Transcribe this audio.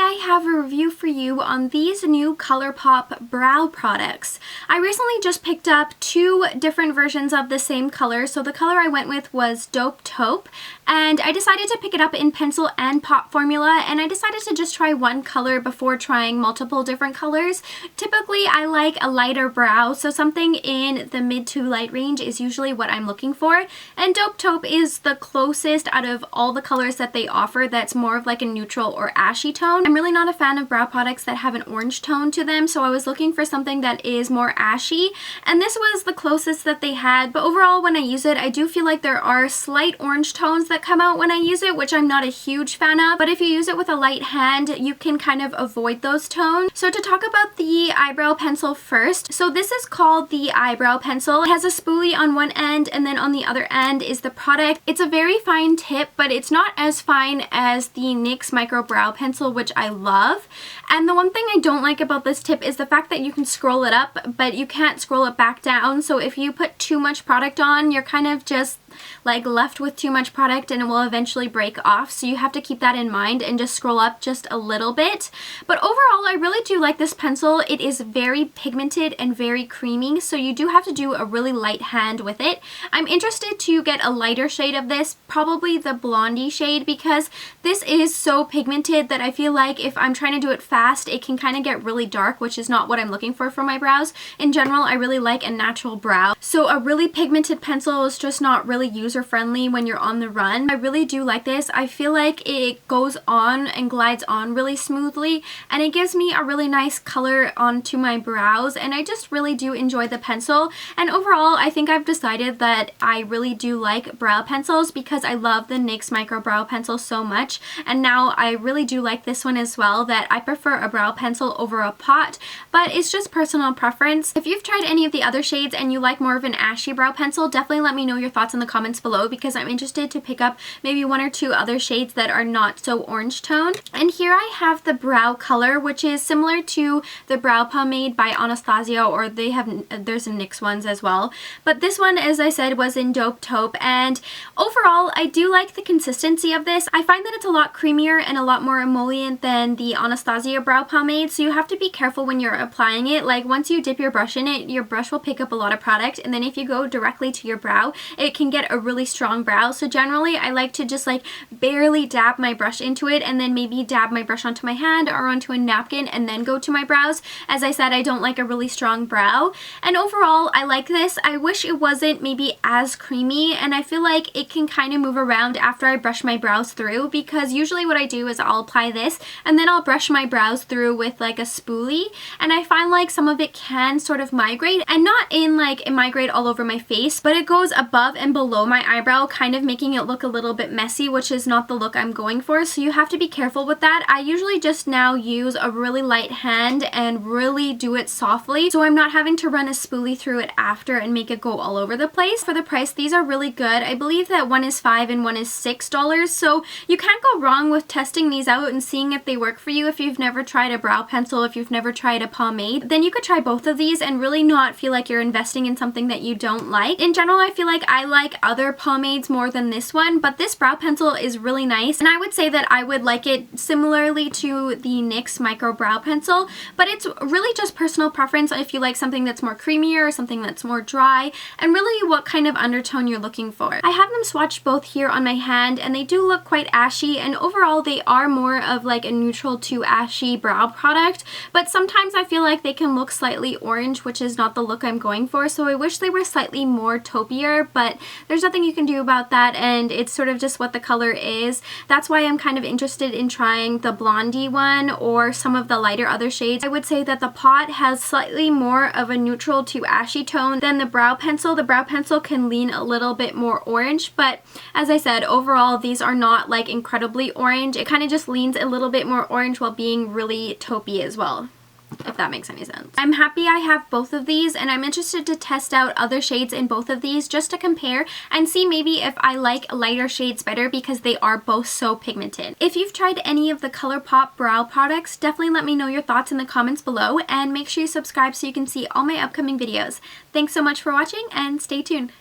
I have a review for you on these new Colourpop brow products. I recently just picked up two different versions of the same color. So the color I went with was Taupe, and I decided to pick it up in pencil and pop formula, and I decided to just try one color before trying multiple different colors. Typically I like a lighter brow, so something in the mid to light range is usually what I'm looking for, and Taupe is the closest out of all the colors that they offer that's more of like a neutral or ashy tone. I'm really not a fan of brow products that have an orange tone to them, so I was looking for something that is more ashy, and this was the closest that they had. But overall, when I use it, I do feel like there are slight orange tones that come out when I use it, which I'm not a huge fan of, but if you use it with a light hand, you can kind of avoid those tones. So to talk about the eyebrow pencil first, so this is called the Eyebrow Pencil. It has a spoolie on one end, and then on the other end is the product. It's a very fine tip, but it's not as fine as the NYX Micro Brow Pencil, which I love. And the one thing I don't like about this tip is the fact that you can scroll it up, but you can't scroll it back down. So if you put too much product on, you're kind of just like left with too much product and it will eventually break off. So you have to keep that in mind and just scroll up just a little bit. But overall, I really do like this pencil. It is very pigmented and very creamy, so you do have to do a really light hand with it. I'm interested to get a lighter shade of this, probably the blondie shade, because this is so pigmented that I feel like if I'm trying to do it fast, it can kind of get really dark, which is not what I'm looking for my brows. In general, I really like a natural brow. So a really pigmented pencil is just not really user-friendly when you're on the run. I really do like this. I feel like it goes on and glides on really smoothly, and it gives me a really nice color onto my brows, and I just really do enjoy the pencil. And overall, I think I've decided that I really do like brow pencils because I love the NYX Micro Brow Pencil so much, and now I really do like this one as well, that I prefer a brow pencil over a pot, but it's just personal preference. If you've tried any of the other shades and you like more of an ashy brow pencil, definitely let me know your thoughts in the comments below, because I'm interested to pick up maybe one or two other shades that are not so orange toned. And here I have the brow color, which is similar to the brow pomade by Anastasia, or there's some NYX ones as well. But this one, as I said, was in Taupe, and overall I do like the consistency of this. I find that it's a lot creamier and a lot more emollient than the Anastasia brow pomade, so you have to be careful when you're applying it. Like once you dip your brush in it, your brush will pick up a lot of product, and then if you go directly to your brow, it can get a really strong brow. So generally I like to just like barely dab my brush into it, and then maybe dab my brush onto my hand or onto a napkin and then go to my brows. As I said, I don't like a really strong brow, and overall I like this. I wish it wasn't maybe as creamy, and I feel like it can kind of move around after I brush my brows through, because usually what I do is I'll apply this and then I'll brush my brows through with like a spoolie, and I find like some of it can sort of migrate, and not in like it migrate all over my face, but it goes above and below my eyebrow, kind of making it look a little bit messy, which is not the look I'm going for. So you have to be careful with that. I usually just now use a really light hand and really do it softly, so I'm not having to run a spoolie through it after and make it go all over the place. For the price, these are really good. I believe that one is $5 and one is $6, so you can't go wrong with testing these out and seeing if they work for you. If you've never tried a brow pencil, if you've never tried a pomade, then you could try both of these and really not feel like you're investing in something that you don't like. In general, I feel like I like other pomades more than this one, but this brow pencil is really nice, and I would say that I would like it similarly to the NYX Micro Brow Pencil, but it's really just personal preference if you like something that's more creamier or something that's more dry, and really what kind of undertone you're looking for. I have them swatched both here on my hand, and they do look quite ashy, and overall they are more of like a neutral to ashy brow product, but sometimes I feel like they can look slightly orange, which is not the look I'm going for, so I wish they were slightly more taupier, but there's nothing you can do about that, and it's sort of just what the color is. That's why I'm kind of interested in trying the blondie one or some of the lighter other shades. I would say that the pot has slightly more of a neutral to ashy tone than the brow pencil. The brow pencil can lean a little bit more orange, but as I said, overall these are not like incredibly orange. It kind of just leans a little bit more orange while being really taupey as well, if that makes any sense. I'm happy I have both of these, and I'm interested to test out other shades in both of these just to compare and see maybe if I like lighter shades better, because they are both so pigmented. If you've tried any of the Colourpop brow products, definitely let me know your thoughts in the comments below, and make sure you subscribe so you can see all my upcoming videos. Thanks so much for watching, and stay tuned.